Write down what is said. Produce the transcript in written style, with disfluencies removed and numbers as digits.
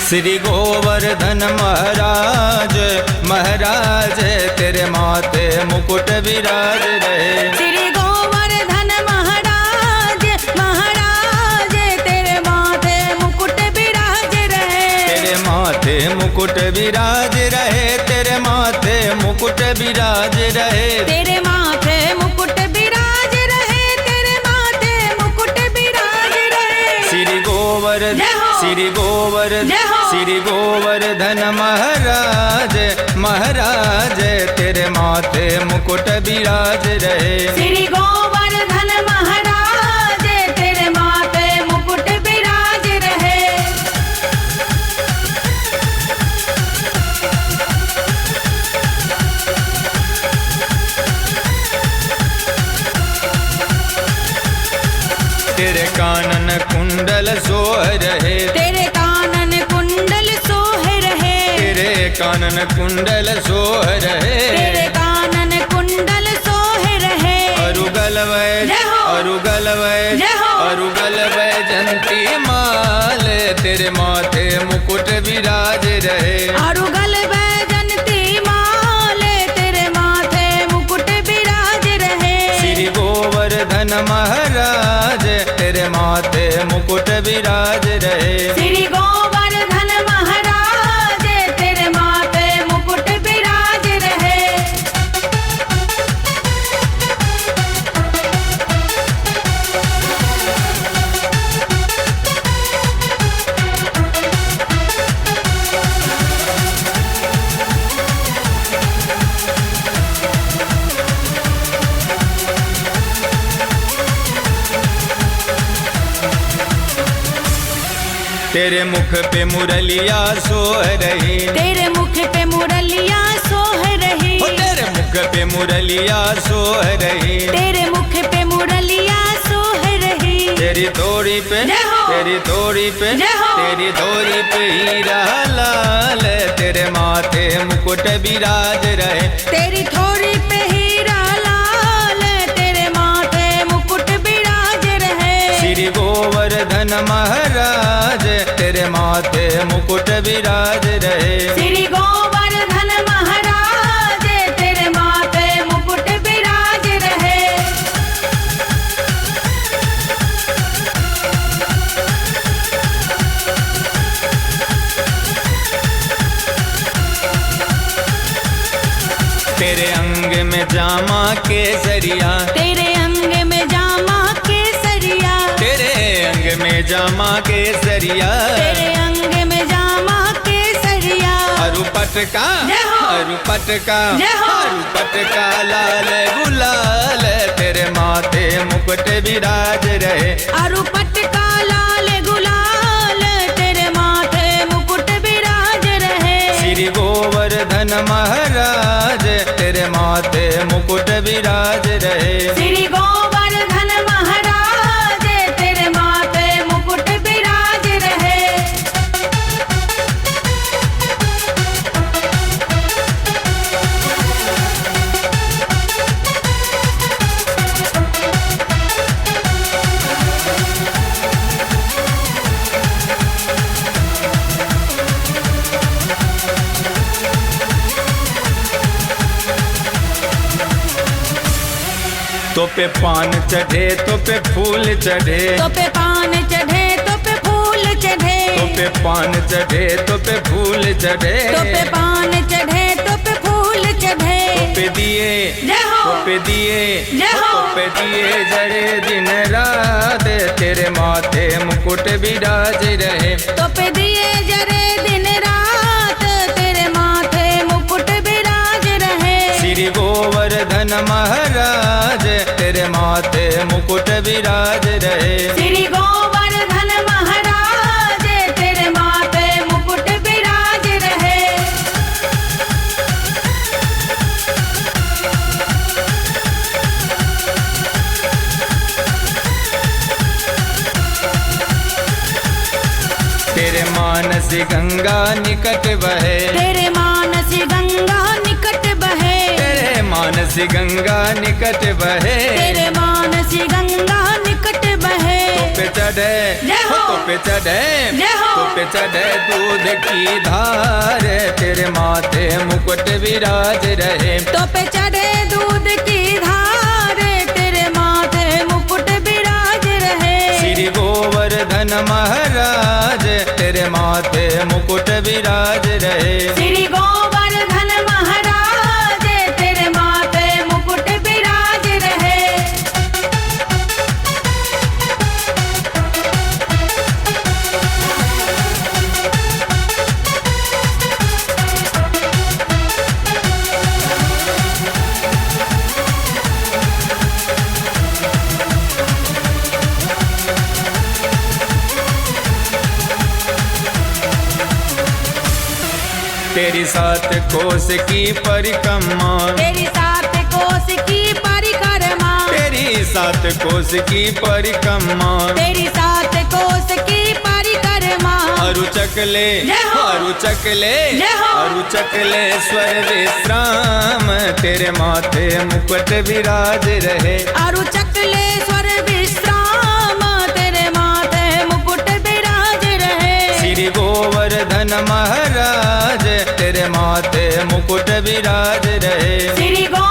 श्री गोवर्धन महाराज महाराज तेरे माथे मुकुट विराज रहे। श्री गोवर्धन महाराज महाराज तेरे माथे मुकुट विराज रहे। तेरे माथे मुकुट विराज रहे। तेरे माथे मुकुट विराज रहे। तेरे माथे मुकुट विराज रहे। तेरे माथे मुकुट विराज रहे। श्री गोवर्धन श्री गोवर्धन जय हो। श्री गोवर्धन महाराज महाराज तेरे माथे मुकुट विराज रहे। श्री गोवर्धन महाराज तेरे माथे मुकुट विराज रहे। तेरे कानन कुंडल सोह रहे। तेरे कानन कुंडल सोह रहे। तेरे कानन कुंडल सोह रहे। तेरे कानन कुंडल सोह रहे। अरुगल वै जय हो। अरुगल वै जय हो। अरुगल वैजंती माल तेरे माथे मुकुट विराज रहे। अरुगल वैजंती माल तेरे माथे मुकुट विराज रहे। श्री गोवर्धन महाराज तेरे माथे मुकुट विराज रहे। श्री गोवर्धन महाराज तेरे माथे मुकुट विराज रहे। तेरे मुख पे मुरलिया सोह रही। तेरे मुख पे मुरलिया सोह रही। तेरे मुख पे मुरलिया सोह रही। तेरे मुख पे मुरलिया सोह रही। तेरी थोड़ी पे जय हो। तेरी थोड़ी पे जय हो। तेरी थोड़ी पे हीरा लाल तेरे माथे मुकुट विराज रहे। तेरी थोड़ी पे हीरा लाल तेरे माथे मुकुट विराज रहे। श्री गोवर्धन महाराज तेरे माथे मुकुट विराज रहे। श्री गोवर्धन महाराज तेरे माथे मुकुट विराज रहे। तेरे अंग में जामा केसरिया। तेरे अंग में जामा केसरिया। तेरे अंग में जामा केसरिया। तेरे अंग में जामा केसरिया। अरु पटका जय हो। अरु पटका जय हो। अरु पटका लाल गुलाल तेरे माथे मुकुट विराज रहे। अरु पटका लाल गुलाल तेरे माथे मुकुट विराज रहे। श्री गोवर्धन महाराज तेरे माथे मुकुट विराज रहे। श्री गोवर्धन महाराज तेरे माथे मुकुट विराज रहे। तो पे पान चढ़े तो पे फूल चढ़े। तो पे पान चढ़े तो पे फूल चढ़े। तो पे पान चढ़े तो पे फूल चढ़े। तो पे पान चढ़े तो पे फूल चढ़े। तो पे दिए जय हो। तो पे दिए जय हो। तो पे दिए जड़े दिन रात तेरे माथे मुकुट विराज रहे। तो पे दिए जरे दिन रात तेरे माथे मुकुट विराज रहे। श्री गोवर्धन महाराज तेरे माथे मुकुट विराज रहे। श्री गोवर्धन महाराज तेरे माथे मुकुट विराज रहे। तेरे मानस गंगा निकट बहे। तेरे मानस गंगा निकट बहे। तेरे मानस गंगा निकट बहे। तेरे मानस गंगा निकट मरकट बहे। तो पे चढ़े जय हो। तो पे चढ़े जय हो। तो पे चढ़े दूध की धार, तेरे माथे मुकुट विराज रहे। तो पे चढ़े दूध की धार, तेरे माथे मुकुट विराज रहे। श्री गोवर्धन महाराज, तेरे माथे मुकुट विराज रहे। श्री गोवर्धन महाराज, तेरे माथे मुकुट विराज रहे। तेरी सात कोस की परिक्रमा, तेरी सात कोस की परिक्रमा, तेरी सात कोस की परिक्रमा। तेरी सात कोस की परिक्रमा। अरु चकले जय हो। अरु चकले जय हो। अरु चकले स्वर विश्राम, तेरे माथे मुकुट विराज रहे। अरु चकले स्वर विश्राम, तेरे माथे मुकुट विराज रहे। श्री गोवर्धन महाराज, तेरे माथे मुकुट विराज रहे। श्री गो